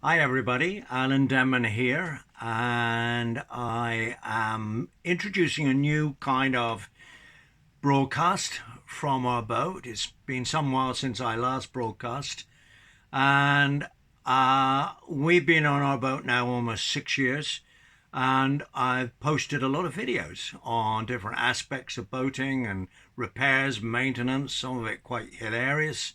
Hi, everybody. Alan Denman here, and I am introducing a new kind of broadcast from our boat. It's been some while since I last broadcast, and we've been on our boat now almost 6 years, and I've posted a lot of videos on different aspects of boating and repairs, maintenance, some of it quite hilarious.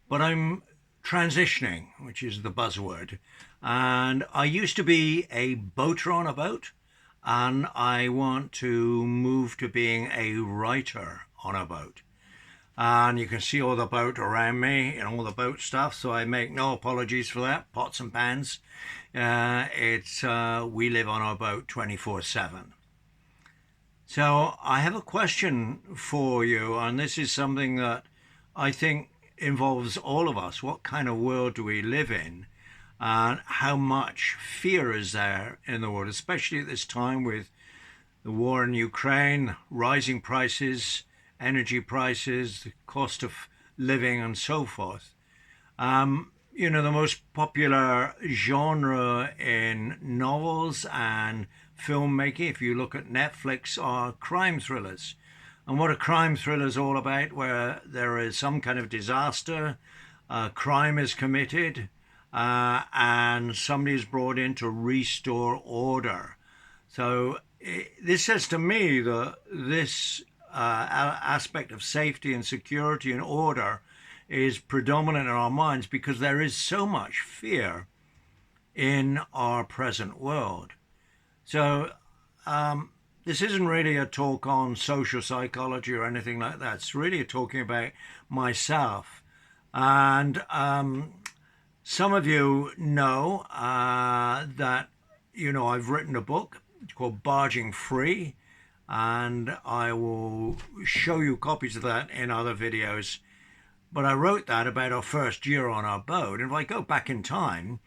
But I'm transitioning, which is the buzzword. And I used to be a boater on a boat, and I want to move to being a writer on a boat. And you can see all the boat around me and all the boat stuff, so I make no apologies for that. Pots and pans. It's We live on our boat 24/7. So I have a question for you, and this is something that I think involves all of us. What kind of world do we live in? And how much fear is there in the world, especially at this time with the war in Ukraine, rising prices, energy prices, the cost of living, and so forth. The most popular genre in novels and filmmaking, if you look at Netflix, are crime thrillers. And what are crime thrillers all about? Where there is some kind of disaster, a crime is committed, and somebody is brought in to restore order. So this says to me that this aspect of safety and security and order is predominant in our minds because there is so much fear in our present world. So this isn't really a talk on social psychology or anything like that. It's really talking about myself. And some of you know that, I've written a book called Barging Free, and I will show you copies of that in other videos. But I wrote that about our first year on our boat. And if I go back in time,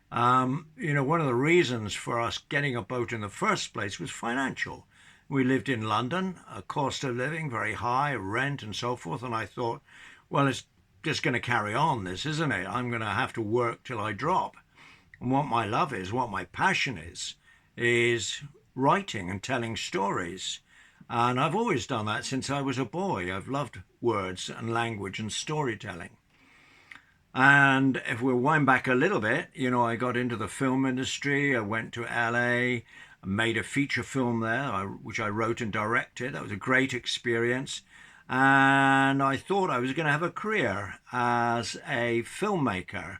one of the reasons for us getting a boat in the first place was financial. We lived in London, a cost of living very high, rent and so forth. And I thought, well, it's just going to carry on this, isn't it? I'm going to have to work till I drop. And what my love is, what my passion is writing and telling stories. And I've always done that since I was a boy. I've loved words and language and storytelling. And if we wind back a little bit, I got into the film industry. I went to LA, made a feature film there, which I wrote and directed. That was a great experience. And I thought I was going to have a career as a filmmaker.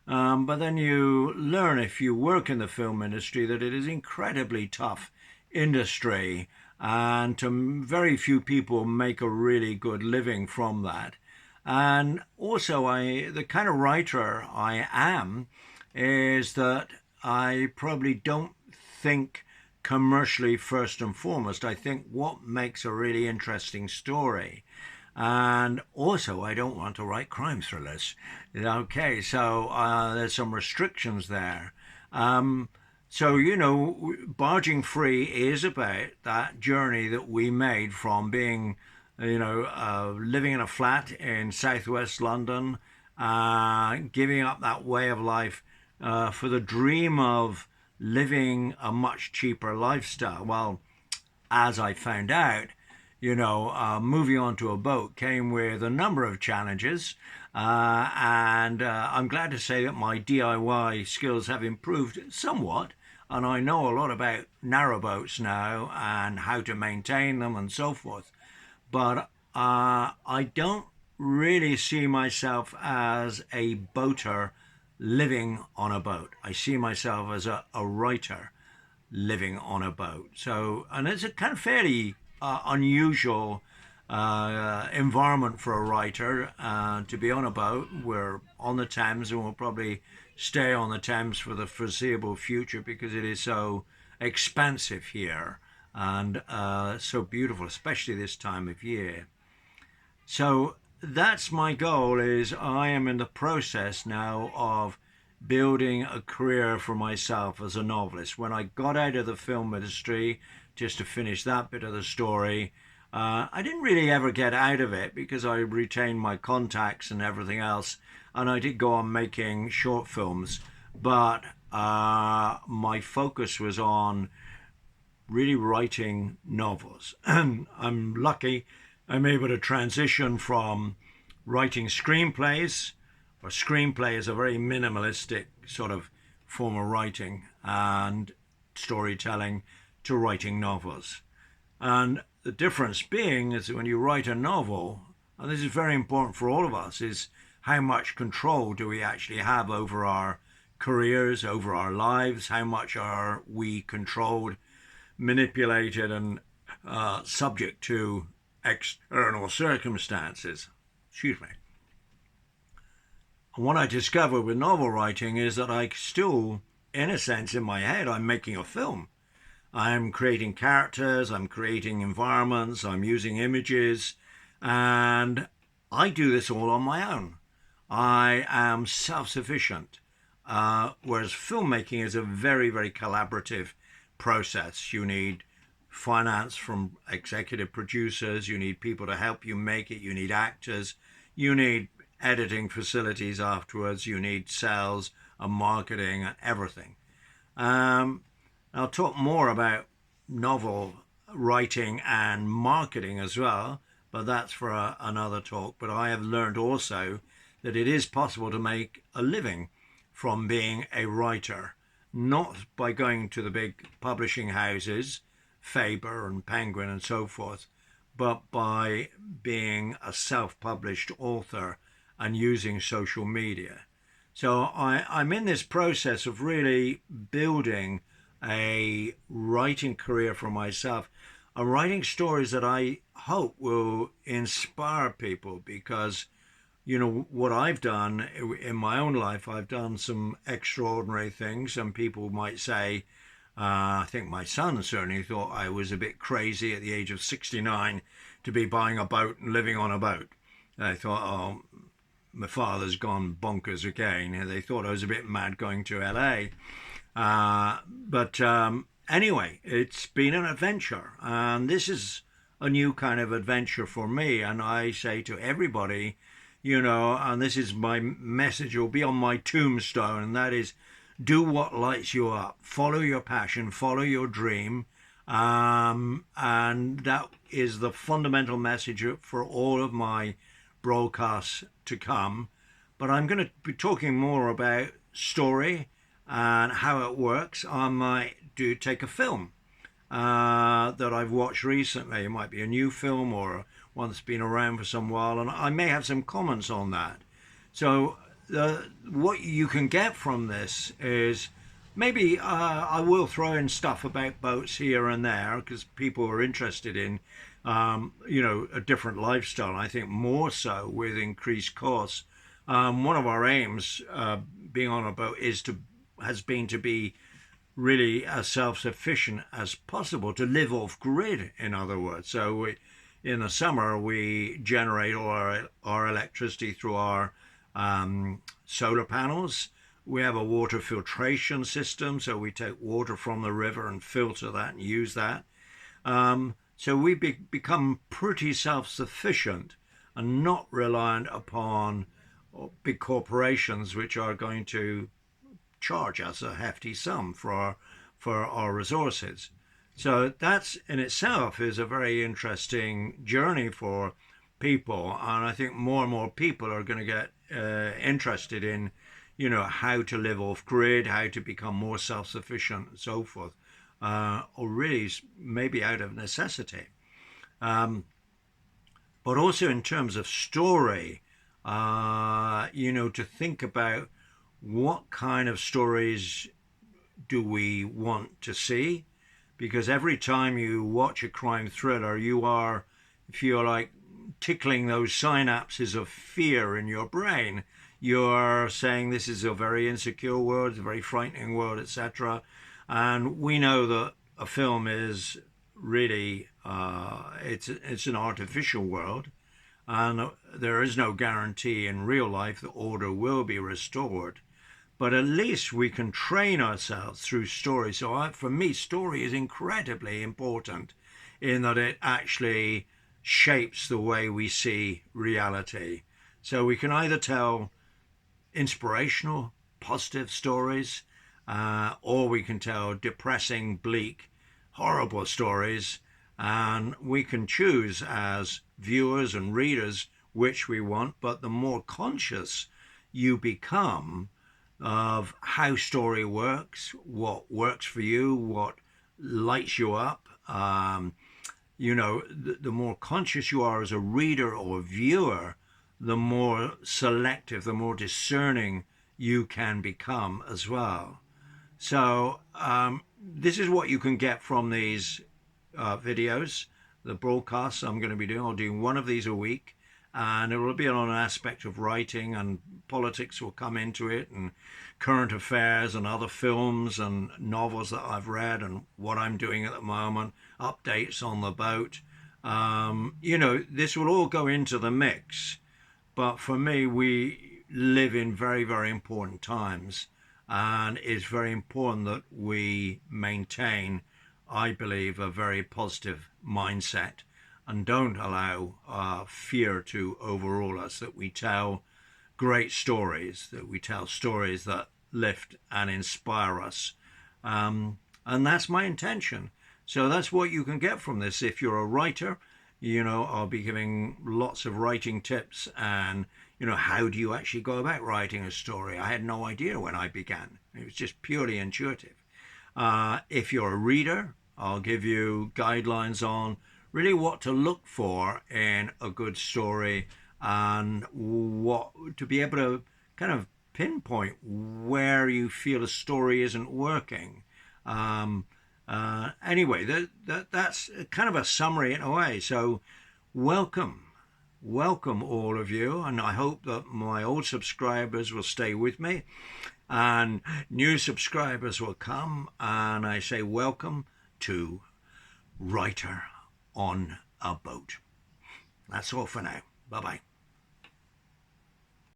But then you learn if you work in the film industry that it is incredibly tough industry, and very few people make a really good living from that. And also, the kind of writer I am is that I probably don't think commercially first and foremost. I think what makes a really interesting story. And also, I don't want to write crime thrillers. Okay, so there's some restrictions there. Barging Free is about that journey that we made from being, living in a flat in southwest London, giving up that way of life for the dream of living a much cheaper lifestyle. Well, as I found out, moving onto a boat came with a number of challenges. And I'm glad to say that my DIY skills have improved somewhat. And I know a lot about narrowboats now and how to maintain them and so forth. But I don't really see myself as a boater living on a boat. I see myself as a writer living on a boat. So, and it's a kind of fairly unusual environment for a writer to be on a boat. We're on the Thames and we'll probably stay on the Thames for the foreseeable future because it is so expansive here and so beautiful, especially this time of year. So that's my goal. Is I am in the process now of building a career for myself as a novelist. When I got out of the film industry, just to finish that bit of the story, I didn't really ever get out of it because I retained my contacts and everything else, and I did go on making short films. but my focus was on really writing novels. And I'm lucky I'm able to transition from writing screenplays, or screenplay is a very minimalistic sort of form of writing and storytelling, to writing novels. And the difference being is that when you write a novel, and this is very important for all of us, is how much control do we actually have over our careers, over our lives? How much are we controlled, manipulated, and subject to external circumstances? Excuse me. And what I discovered with novel writing is that I still, in a sense, in my head, I'm making a film. I'm creating characters, I'm creating environments, I'm using images, and I do this all on my own. I am self sufficient. Whereas filmmaking is a very, very collaborative process. You need finance from executive producers, you need people to help you make it, you need actors, you need editing facilities afterwards, you need sales and marketing and everything. Um, I'll talk more about novel writing and marketing as well, but that's for another talk. But I have learned also that it is possible to make a living from being a writer, not by going to the big publishing houses, Faber and Penguin and so forth, but by being a self published author and using social media. So I'm in this process of really building a writing career for myself. I'm writing stories that I hope will inspire people, because what I've done in my own life, I've done some extraordinary things. Some people might say, I think my son certainly thought I was a bit crazy at the age of 69 to be buying a boat and living on a boat. I thought, oh, my father's gone bonkers again. They thought I was a bit mad going to LA. But anyway, it's been an adventure. And this is a new kind of adventure for me. And I say to everybody, and this is my message, will be on my tombstone, and that is, do what lights you up, follow your passion, follow your dream. And that is the fundamental message for all of my broadcasts to come. But I'm going to be talking more about story and how it works. I might take a film that I've watched recently. It might be a new film or one that's been around for some while, and I may have some comments on that. So what you can get from this is, maybe I will throw in stuff about boats here and there, because people are interested in a different lifestyle. I think more so with increased costs. One of our aims, being on a boat, has been to be really as self-sufficient as possible, to live off grid, in other words. So in the summer, we generate all our electricity through our solar panels. We have a water filtration system, so we take water from the river and filter that and use that. So we become pretty self-sufficient and not reliant upon big corporations, which are going to charge us a hefty sum for our resources. So that's in itself is a very interesting journey for people, and I think more and more people are going to get interested in, how to live off grid, how to become more self-sufficient, and so forth, or really maybe out of necessity. But also in terms of story, to think about what kind of stories do we want to see? Because every time you watch a crime thriller, you are, if you're like tickling those synapses of fear in your brain, you're saying this is a very insecure world, a very frightening world, etc. And we know that a film is really, it's an artificial world, and there is no guarantee in real life that order will be restored. But at least we can train ourselves through story. So for me, story is incredibly important in that it actually shapes the way we see reality. So we can either tell inspirational, positive stories, or we can tell depressing, bleak, horrible stories, and we can choose as viewers and readers which we want. But the more conscious you become of how story works, what works for you, what lights you up, the more conscious you are as a reader or viewer, the more selective, the more discerning you can become as well. So this is what you can get from these videos, the broadcasts I'm going to be doing. I'll do one of these a week, and it will be on an aspect of writing, and politics will come into it, and current affairs, and other films and novels that I've read, and what I'm doing at the moment, updates on the boat. This will all go into the mix. But for me, we live in very, very important times, and it's very important that we maintain, I believe, a very positive mindset and don't allow fear to overrule us, that we tell great stories, that we tell stories that lift and inspire us. And that's my intention. So that's what you can get from this. If you're a writer, I'll be giving lots of writing tips and, how do you actually go about writing a story? I had no idea when I began. It was just purely intuitive. If you're a reader, I'll give you guidelines on really what to look for in a good story and what to be able to kind of pinpoint where you feel a story isn't working. Anyway, that's kind of a summary in a way. So welcome all of you, and I hope that my old subscribers will stay with me and new subscribers will come, and I say welcome to Writer on a Boat. That's all for now. Bye bye.